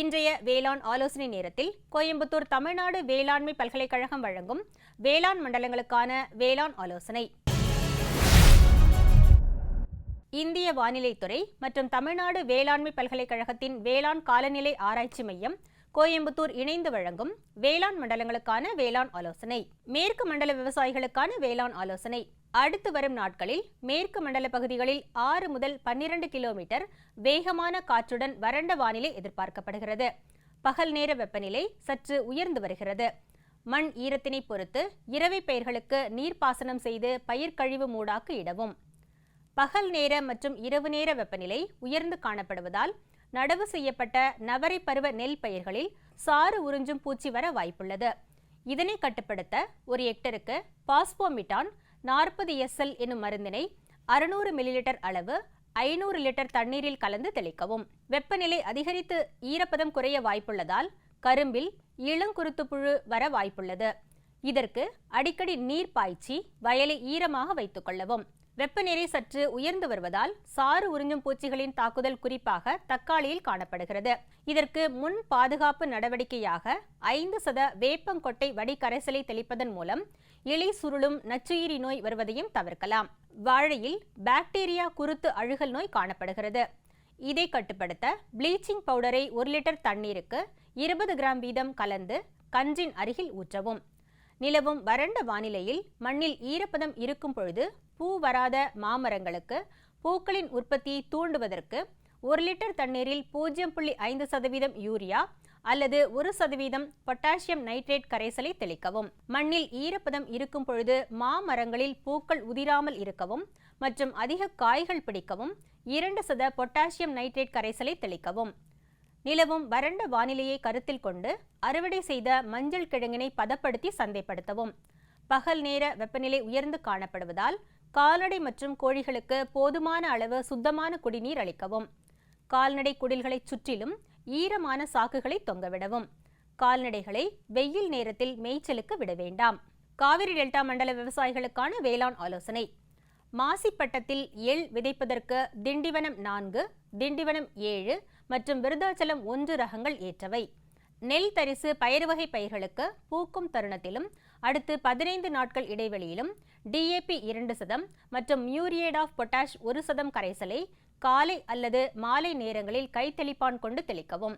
இன்றைய வேளாண் ஆலோசனை நேரத்தில் கோயம்புத்தூர் தமிழ்நாடு வேளாண்மை பல்கலைக்கழகம் வழங்கும் வேளாண் மண்டலங்களுக்கான வேளாண் ஆலோசனை. இந்திய வானிலைத்துறை மற்றும் தமிழ்நாடு வேளாண்மை பல்கலைக்கழகத்தின் வேளாண் காலநிலை ஆராய்ச்சி மையம் கோயம்புத்தூர் இணைந்து வழங்கும் வேளாண் மண்டலங்களுக்கான வேளாண் ஆலோசனை. மேற்கு மண்டல விவசாயிகளுக்கான வேளாண் ஆலோசனை. அடுத்து வரும் நாட்களில் மேற்கு மண்டல பகுதிகளில் 6 முதல் 12 கிலோமீட்டர் வேகமான காற்றுடன் வறண்ட வானிலை எதிர்பார்க்கப்படுகிறது. பகல் நேர வெப்பநிலை சற்று உயர்ந்து வருகிறது. மண் ஈரத்தினை பொறுத்து இரவை பயிர்களுக்கு நீர்ப்பாசனம் செய்து பயிர் கழிவு மூடாக்கு இடவும். பகல் நேர மற்றும் இரவு நேர வெப்பநிலை உயர்ந்து காணப்படுவதால் நடவு செய்யப்பட்ட நவரை பருவ நெல் பயிர்களில் சாறு உறிஞ்சும் பூச்சி வர வாய்ப்புள்ளது. இதனை கட்டுப்படுத்த ஒரு ஹெக்டருக்கு பாஸ்போமிட்டான் 40 SL எனும் மருந்தினை 600 மில்லிலிட்டர் அளவு 500 லிட்டர் தண்ணீரில் கலந்து தெளிக்கவும். வெப்பநிலை அதிகரித்து ஈரப்பதம் குறைய வாய்ப்புள்ளதால் கரும்பில் இளங்குருத்து புழு வர வாய்ப்புள்ளது. இதற்கு அடிக்கடி நீர் பாய்ச்சி வயலை ஈரமாக வைத்துக் கொள்ளவும். வெப்பநிலை சற்று உயர்ந்து வருவதால் சாறு உறிஞ்சும் பூச்சிகளின் தாக்குதல் குறிப்பாக தக்காளியில் காணப்படுகிறது. இதற்கு முன் பாதுகாப்பு நடவடிக்கையாக 5% வேப்பங்கொட்டை வடிகரைசலை தெளிப்பதன் மூலம் இலை சுருளும் நச்சுயிரி நோய் வருவதையும் தவிர்க்கலாம். வாழையில் பாக்டீரியா குருத்து அழுகல் நோய் காணப்படுகிறது. இதை கட்டுப்படுத்த ப்ளீச்சிங் பவுடரை 1 லிட்டர் தண்ணீருக்கு 20 கிராம் வீதம் கலந்து கன்றின் அருகில் ஊற்றவும். நிலவும் வறண்ட வானிலையில் மண்ணில் ஈரப்பதம் இருக்கும் பொழுது பூ வராத மாமரங்களுக்கு பூக்களின் உற்பத்தியை தூண்டுவதற்கு 1 லிட்டர் தண்ணீரில் 0.5% யூரியா அல்லது 1% பொட்டாசியம் நைட்ரேட் கரைசலை தெளிக்கவும். மண்ணில் ஈரப்பதம் இருக்கும் பொழுது மாமரங்களில் பூக்கள் உதிராமல் இருக்கவும் மற்றும் அதிக காய்கள் பிடிக்கவும் 2% பொட்டாசியம் நைட்ரேட் கரைசலை தெளிக்கவும். நிலவும் வறண்ட வானிலையை கருத்தில் கொண்டு அறுவடை செய்த மஞ்சள் கிழங்கினை பதப்படுத்தி சந்தைப்படுத்தவும். பகல் நேர வெப்பநிலை உயர்ந்து காணப்படுவதால் கால்நடை மற்றும் கோழிகளுக்கு போதுமான அளவு சுத்தமான குடிநீர் அளிக்கவும். கால்நடை குடில்களை சுற்றிலும் ஈரமான சாக்குகளை தொங்கவிடவும். கால்நடைகளை வெயில் நேரத்தில் மேய்ச்சலுக்கு விட வேண்டாம். காவிரி டெல்டா மண்டல விவசாயிகளுக்கான வேளாண் ஆலோசனை. மாசிப்பட்டத்தில் எள் விதைப்பதற்கு திண்டிவனம் 4, திண்டிவனம் 7 மற்றும் விருதாச்சலம் 1 ரகங்கள் ஏற்றவை. நெல் தரிசு பயிர் வகை பயிர்களுக்கு பூக்கும் தருணத்திலும் அடுத்து 15 நாட்கள் இடைவெளியிலும் DAP 2% மற்றும் மியூரியேட் ஆஃப் பொட்டாஷ் 1% கரைசலை காலை அல்லது மாலை நேரங்களில் கைத்தெளிப்பான் கொண்டு தெளிக்கவும்.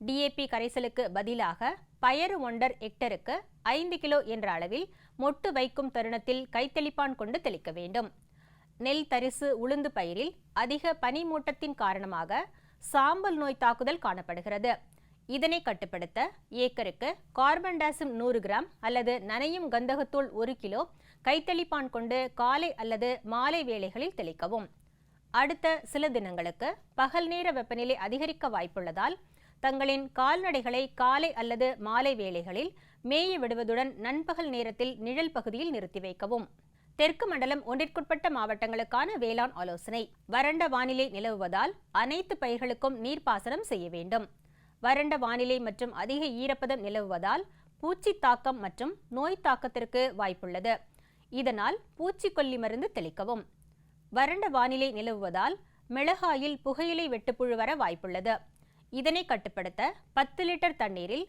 DAP கரைசலுக்கு பதிலாக பயறு ஒண்டர் ஹெக்டருக்கு 5 கிலோ என்ற அளவில் மொட்டு வைக்கும் தருணத்தில் கைத்தெளிப்பான் கொண்டு தெளிக்க வேண்டும். நெல் தரிசு உளுந்து பயிரில் அதிக பனிமூட்டத்தின் காரணமாக சாம்பல் நோய் தாக்குதல் காணப்படுகிறது. இதனை கட்டுப்படுத்த ஏக்கருக்கு கார்பன் டாசிம் 100 கிராம் அல்லது நனையும் கந்தகத்தூள் 1 கிலோ கைத்தெளிப்பான் கொண்டு காலை அல்லது மாலை வேளைகளில் தெளிக்கவும். அடுத்த சில தினங்களுக்கு பகல் நேர வெப்பநிலை அதிகரிக்க வாய்ப்புள்ளதால் தங்களின் கால்நடைகளை காலை அல்லது மாலை வேளைகளில் மேய விடுவதுடன் நண்பகல் நேரத்தில் நிழல் பகுதியில் நிறுத்தி வைக்கவும். தெற்கு மண்டலம் ஒன்றிற்குட்பட்ட மாவட்டங்களுக்கான வேளாண் ஆலோசனை. வறண்ட வானிலை நிலவுவதால் அனைத்து பயிர்களுக்கும் நீர்ப்பாசனம் செய்ய வேண்டும். வறண்ட வானிலை மற்றும் அதிக ஈரப்பதம் நிலவுவதால் பூச்சி தாக்கம் மற்றும் நோய் தாக்கத்திற்கு வாய்ப்புள்ளது. இதனால் பூச்சிக்கொல்லி மருந்து தெளிக்கவும். வறண்ட வானிலை நிலவுவதால் மிளகாயில் புகையிலை வெட்டுப்புழு வர வாய்ப்புள்ளது. இதனை கட்டுப்படுத்த 10 லிட்டர் தண்ணீரில்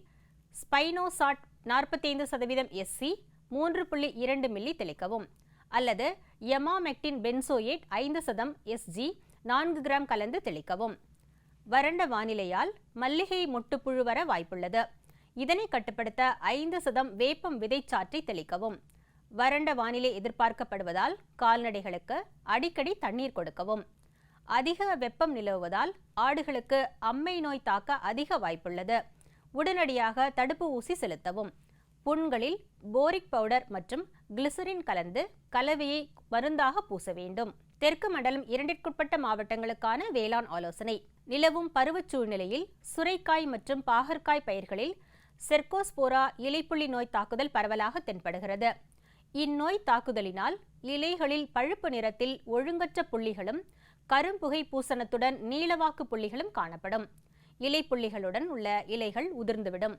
ஸ்பைனோசாட் 45% SC 3.2 மில்லி தெளிக்கவும் அல்லது எமாமெக்டின் பென்சோயேட் 5% SG 4 கிராம் கலந்து தெளிக்கவும். வறண்ட வானிலையால் மல்லிகை மொட்டுப்புழு வர வாய்ப்புள்ளது. இதனை கட்டுப்படுத்த 5% வேப்பம் விதைச்சாற்றை தெளிக்கவும். வறண்ட வானிலை எதிர்பார்க்கப்படுவதால் கால்நடைகளுக்கு அடிக்கடி தண்ணீர் கொடுக்கவும். அதிக வெப்பம் நிலவுவதால் ஆடுகளுக்கு அம்மை நோய் தாக்க அதிக வாய்ப்புள்ளது. உடனடியாக தடுப்பு ஊசி செலுத்தவும். புண்களில் போரிக் பவுடர் மற்றும் கிளிசரின் கலந்து கலவையை மருந்தாக பூச வேண்டும். தெற்கு மண்டலம் 2ற்குட்பட்ட மாவட்டங்களுக்கான வேளாண் ஆலோசனை. நிலவும் பருவச் சூழ்நிலையில் சுரைக்காய் மற்றும் பாகற்காய் பயிர்களில் செர்கோஸ்போரா இலைப்புள்ளி நோய் தாக்குதல் பரவலாக தென்படுகிறது. இந்நோய் தாக்குதலினால் இலைகளில் பழுப்பு நிறத்தில் ஒழுங்கற்ற புள்ளிகளும் கரும்புகை பூசணத்துடன் நீளவாக்கு புள்ளிகளும் காணப்படும். இலைப்புள்ளிகளுடன் உள்ள இலைகள் உதிர்ந்துவிடும்.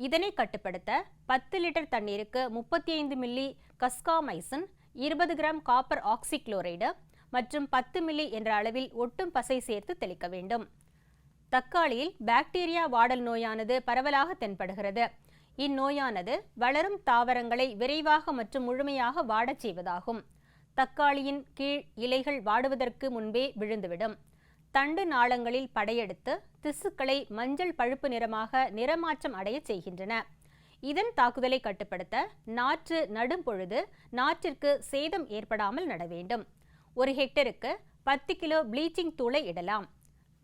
இதனை கட்டுப்படுத்த 10 லிட்டர் தண்ணீருக்கு 35 மில்லி கஸ்காமைசின் 20 கிராம் காப்பர் ஆக்சிக்ளோரைடு மற்றும் 10 மில்லி என்ற அளவில் ஒட்டும் பசை சேர்த்து தெளிக்க வேண்டும். தக்காளியில் பாக்டீரியா வாடல் நோயானது பரவலாக தென்படுகிறது. இந்நோயானது வளரும் தாவரங்களை விரைவாக மற்றும் முழுமையாக வாடச் செய்வதாகும். தக்காளியின் கீழ் இலைகள் வாடுவதற்கு முன்பே விழுந்துவிடும். தண்டு நாளங்களில் படையெடுத்து திசுக்களை மஞ்சள் பழுப்பு நிறமாக நிறமாற்றம் அடைய செய்கின்றன. இதன் தாக்குதலை கட்டுப்படுத்த நாற்று நடும் பொழுது நாற்றிற்கு சேதம் ஏற்படாமல் நட வேண்டும். 1 ஹெக்டருக்கு 10 கிலோ ப்ளீச்சிங் தூளை இடலாம்.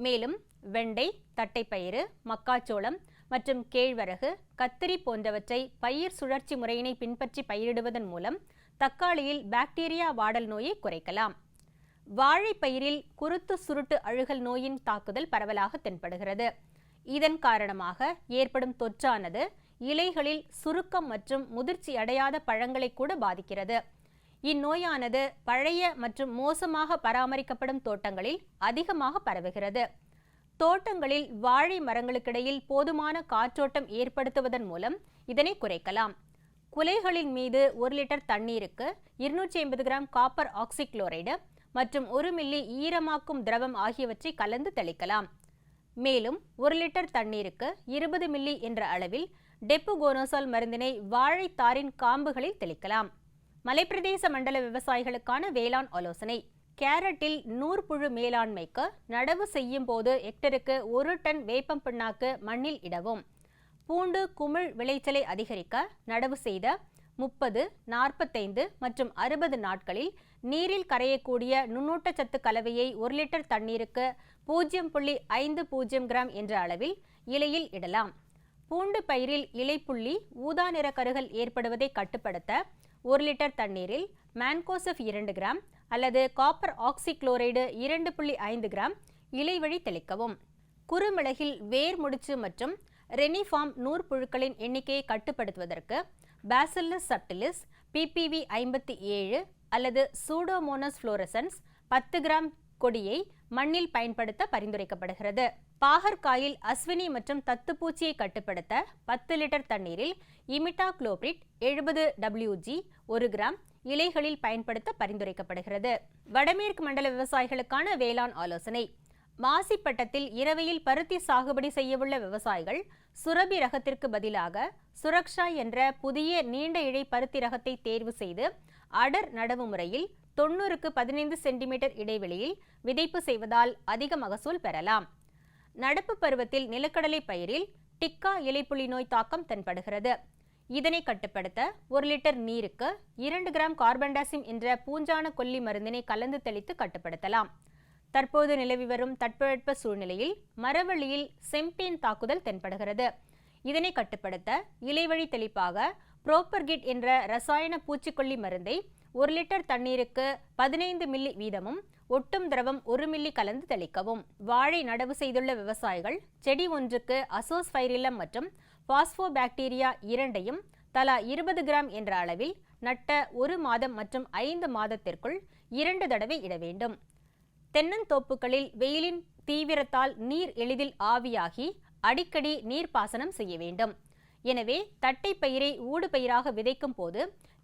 மேலும் வெண்டை, தட்டைப்பயிறு, மக்காச்சோளம் மற்றும் கேழ்வரகு, கத்திரி போன்றவற்றை பயிர் சுழற்சி முறையினை பின்பற்றி பயிரிடுவதன் மூலம் தக்காளியில் பாக்டீரியா வாடல் நோயை குறைக்கலாம். வாழைப்பயிரில் குருத்து சுருட்டு அழுகல் நோயின் தாக்குதல் பரவலாக தென்படுகிறது. இதன் காரணமாக ஏற்படும் தொற்றானது இலைகளில் சுருக்கம் மற்றும் முதிர்ச்சி அடையாத பழங்களை கூட பாதிக்கிறது. இந்நோயானது பழைய மற்றும் மோசமாக பராமரிக்கப்படும் தோட்டங்களில் அதிகமாக பரவுகிறது. தோட்டங்களில் வாழை மரங்களுக்கிடையில் போதுமான காற்றோட்டம் ஏற்படுத்துவதன் மூலம் இதனை குறைக்கலாம். குலைகளின் மீது 1 லிட்டர் தண்ணீருக்கு 250 கிராம் காப்பர் ஆக்சிக்ளோரைடு மற்றும் 1 மில்லி ஈரமாக்கும் திரவம் ஆகியவற்றை கலந்து தெளிக்கலாம். மேலும் 1 லிட்டர் தண்ணீருக்கு 20 மில்லி என்ற அளவில் டெப்புகோனோசால் மருந்தினை வாழைத்தாரின் காம்புகளில் தெளிக்கலாம். மலைப்பிரதேச மண்டல விவசாயிகளுக்கான வேளாண் ஆலோசனை. கேரட்டில் நூற்புழு மேலாண்மைக்கு நடவு செய்யும் போது ஹெக்டருக்கு 1 டன் வேப்பம் பிண்ணாக்கு மண்ணில் இடவும். பூண்டு குமிழ் விளைச்சலை அதிகரிக்க நடவு செய்த 30, 45 மற்றும் 60 நாட்களில் நீரில் கரையக்கூடிய நுண்ணூட்டச்சத்து கலவையை 1 லிட்டர் தண்ணீருக்கு 0.50 கிராம் என்ற அளவில் இலையில் இடலாம். பூண்டு பயிரில் இலைப்புள்ளி ஊதா நிற கருகல் ஏற்படுவதை கட்டுப்படுத்த 1 லிட்டர் தண்ணீரில் மான்கோசெப் 2 கிராம் அல்லது காப்பர் ஆக்சிக்ளோரைடு 2.5 கிராம் இலை வழி தெளிக்கவும். குறுமிளகில் வேர் முடிச்சு மற்றும் ரெனிஃபார்ம் நூற்புழுக்களின் எண்ணிக்கையை கட்டுப்படுத்துவதற்கு பாசில்லஸ் சப்டிலிஸ் PPV 57 அல்லது சூடோமோனஸ் ஃப்ளோரசன்ஸ் 10 கிராம் கொடியை மண்ணில் பயன்படுத்த பரிந்துரைக்கப்படுகிறது. பாகற்காயில் அஸ்வினி மற்றும் தத்துப்பூச்சியை கட்டுப்படுத்த 10 லிட்டர் தண்ணீரில் இமிடாக்ளோபிரிட் 70 WG 1 கிராம் இலைகளில் பயன்படுத்த பரிந்துரைக்கப்படுகிறது. வடமேற்கு மண்டல விவசாயிகளுக்கான வேளாண் ஆலோசனை. மாசிப்பட்டத்தில் இரவையில் பருத்தி சாகுபடி செய்யவுள்ள விவசாயிகள் சுரபி ரகத்திற்கு பதிலாக சுரக்ஷா என்ற புதிய நீண்ட இழை பருத்தி ரகத்தை தேர்வு செய்து அடர் நடவு முறையில் 90க்கு 15 சென்டிமீட்டர் இடைவெளியில் விதைப்பு செய்வதால் அதிக மகசூல் பெறலாம். நடப்பு பருவத்தில் நிலக்கடலை பயிரில் டிக்கா இலைப்புள்ளி நோய் தாக்கம் தென்படுகிறது. இதனை கட்டுப்படுத்த 1 லிட்டர் நீருக்கு 2 கிராம் கார்பன்டாசிம் என்ற பூஞ்சான கொல்லி மருந்தினை கலந்து தெளித்து கட்டுப்படுத்தலாம். தற்போது நிலவி வரும் தட்பவெட்ப சூழ்நிலையில் மரவள்ளியில் செம்பேன் தாக்குதல் தென்படுகிறது. இதனை கட்டுப்படுத்த இலைவழி தெளிப்பாக புரோப்பர்கிட் என்ற ரசாயன பூச்சிக்கொல்லி மருந்தை 1 லிட்டர் தண்ணீருக்கு 15 மில்லி வீதமும் ஒட்டும் திரவம் 1 மில்லி கலந்து தெளிக்கவும். வாழை நடவு செய்துள்ள விவசாயிகள் செடி ஒன்றுக்கு அசோஸ்பைரில்லம் மற்றும் பாஸ்போபாக்டீரியா இரண்டையும் தலா 20 கிராம் என்ற அளவில் நட்ட 1 மாதம் மற்றும் 5 மாதத்திற்குள் 2 தடவை இட வேண்டும். தென்னந்தோப்புகளில் வெயிலின் தீவிரத்தால் நீர் எளிதில் ஆவியாகி அடிக்கடி நீர்ப்பாசனம் செய்ய வேண்டும். எனவே தட்டைப்பயிரை ஊடுபயிராக விதைக்கும் போது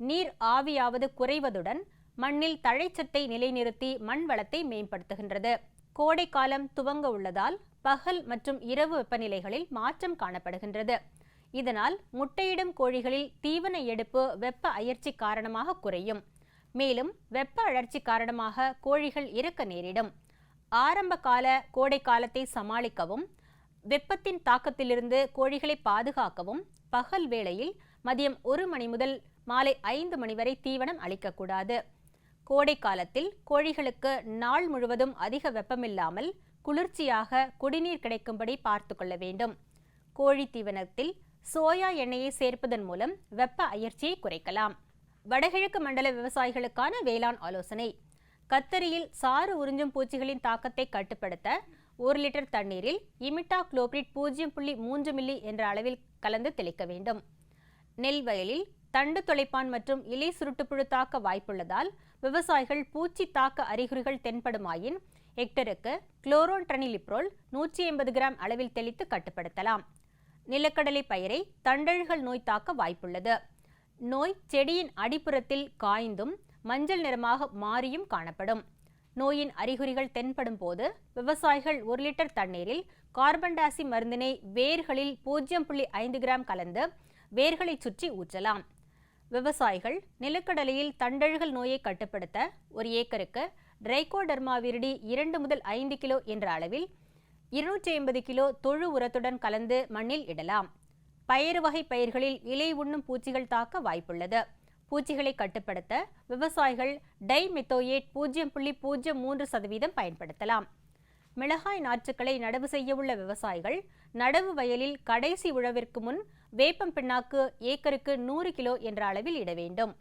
நீர் ஆவியாவது குறைவதுடன் மண்ணில் தழைச்சத்தை நிலைநிறுத்தி மண் வளத்தை மேம்படுத்துகின்றது. கோடை காலம் துவங்க உள்ளதால் பகல் மற்றும் இரவு வெப்பநிலைகளில் மாற்றம் காணப்படுகின்றது. இதனால் முட்டையிடும் கோழிகளில் தீவன எடுப்பு வெப்ப அயற்சி காரணமாக குறையும். மேலும் வெப்ப அழற்சி காரணமாக கோழிகள் இறக்க நேரிடும். ஆரம்ப கால கோடை காலத்தை சமாளிக்கவும் வெப்பத்தின் தாக்கத்திலிருந்து கோழிகளை பாதுகாக்கவும் பகல் வேளையில் மதியம் 1 மணி முதல் மாலை 5 மணி வரை தீவனம் அளிக்கக்கூடாது. கோடை காலத்தில் கோழிகளுக்கு நாள் முழுவதும் அதிக வெப்பமில்லாமல் குளிர்ச்சியாக குடிநீர் கிடைக்கும்படி பார்த்து கொள்ள வேண்டும். கோழி தீவனத்தில் சோயா எண்ணெயை சேர்ப்பதன் மூலம் வெப்ப அயற்சியை குறைக்கலாம். வடகிழக்கு மண்டல விவசாயிகளுக்கான வேளாண் ஆலோசனை. கத்தரியில் சாறு உறிஞ்சும் பூச்சிகளின் தாக்கத்தை கட்டுப்படுத்த 1 லிட்டர் தண்ணீரில் இமிடாக்ளோபிரிட் 0.3 மில்லி என்ற அளவில் கலந்து தெளிக்க வேண்டும். நெல் வயலில் தண்டு தொலைப்பான் மற்றும் இலை சுருட்டுப்புழு தாக்க வாய்ப்புள்ளதால் விவசாயிகள் பூச்சி தாக்க அறிகுறிகள் தென்படுமாயின் ஹெக்டருக்கு குளோரோன்ட்ரனிலிப்ரோல் 180 கிராம் அளவில் தெளித்து கட்டுப்படுத்தலாம். நிலக்கடலை பயிரை தண்டழுகல் நோய் தாக்க வாய்ப்புள்ளது. நோய் செடியின் அடிப்புறத்தில் காய்ந்தும் மஞ்சள் நிறமாக மாறியும் காணப்படும். நோயின் அறிகுறிகள் தென்படும் போது விவசாயிகள் 1 லிட்டர் தண்ணீரில் கார்பன் டை ஆக்சைடு மருந்தினை வேர்களில் 0.5 கிராம் கலந்து வேர்களை சுற்றி ஊற்றலாம். விவசாயிகள் நிலக்கடலையில் தண்டழுகல் நோயை கட்டுப்படுத்த ஒரு ஏக்கருக்கு ட்ரைகோடர்மா விரிடி 2 முதல் 5 கிலோ என்ற அளவில் 250 கிலோ தொழு உரத்துடன் கலந்து மண்ணில் இடலாம். பயறு வகை பயிர்களில் இலை உண்ணும் பூச்சிகள் தாக்க வாய்ப்புள்ளது. பூச்சிகளை கட்டுப்படுத்த விவசாயிகள் டைமெத்தோயேட் 0.03% பயன்படுத்தலாம். மிளகாய் நாற்றுக்களை நடவு செய்ய உள்ள விவசாயிகள் நடவு வயலில் கடைசி உழவிற்கு முன் வேப்பம் பிண்ணாக்கு ஏக்கருக்கு 100 கிலோ என்ற அளவில் இட வேண்டும்.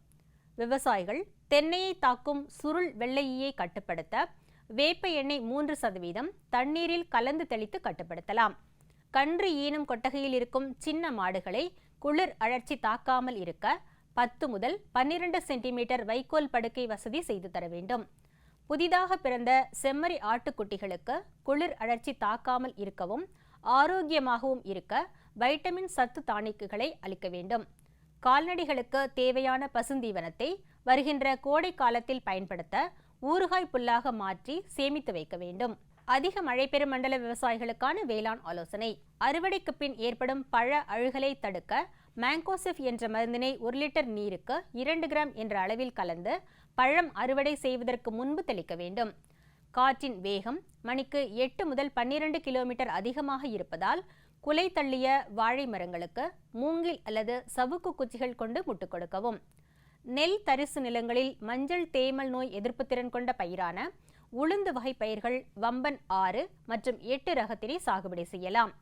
விவசாயிகள் தென்னையை தாக்கும் சுருள் வெள்ளையை கட்டுப்படுத்த வேப்ப எண்ணெய் 3% தண்ணீரில் கலந்து தெளித்து கட்டுப்படுத்தலாம். கன்று ஈனும் கொட்டகையில் இருக்கும் சின்ன மாடுகளை குளிர் அழற்சி தாக்காமல் இருக்க 10 முதல் 12 சென்டிமீட்டர் வைக்கோல் படுக்கை வசதி செய்து தர வேண்டும். புதிதாக பிறந்த செம்மறி ஆட்டுக்குட்டிகளுக்கு குளிர் அழற்சி தாக்காமல் இருக்கவும் ஆரோக்கியமாகவும் இருக்க வைட்டமின் சத்து டானிக்குகளை அளிக்க வேண்டும். கால்நடைகளுக்கு தேவையான பசுந்தீவனத்தை வருகின்ற கோடை காலத்தில் பயன்படுத்த ஊறுகாய் புல்லாக மாற்றி சேமித்து வைக்க வேண்டும். அதிக மழை பெறும் மண்டல விவசாயிகளுக்கான வேளாண் ஆலோசனை. அறுவடைக்கு பின் ஏற்படும் பழ அழுகலை தடுக்க மேங்கோசிப் என்ற மருந்தினை 1 லிட்டர் நீருக்கு 2 கிராம் என்ற அளவில் கலந்து பழம் அறுவடை செய்வதற்கு முன்பு தெளிக்க வேண்டும். காற்றின் வேகம் மணிக்கு 8 முதல் 12 கிலோமீட்டர் அதிகமாக இருப்பதால் குலை தள்ளிய வாழை மரங்களுக்கு மூங்கில் அல்லது சவுக்கு குச்சிகள் கொண்டு முட்டு கொடுக்கவும். நெல் தரிசு நிலங்களில் மஞ்சள் தேமல் நோய் எதிர்ப்பு திறன் கொண்ட பயிரான உளுந்து வகை பயிர்கள் வம்பன் 6 மற்றும் 8 ரகத்தினை சாகுபடி செய்யலாம்.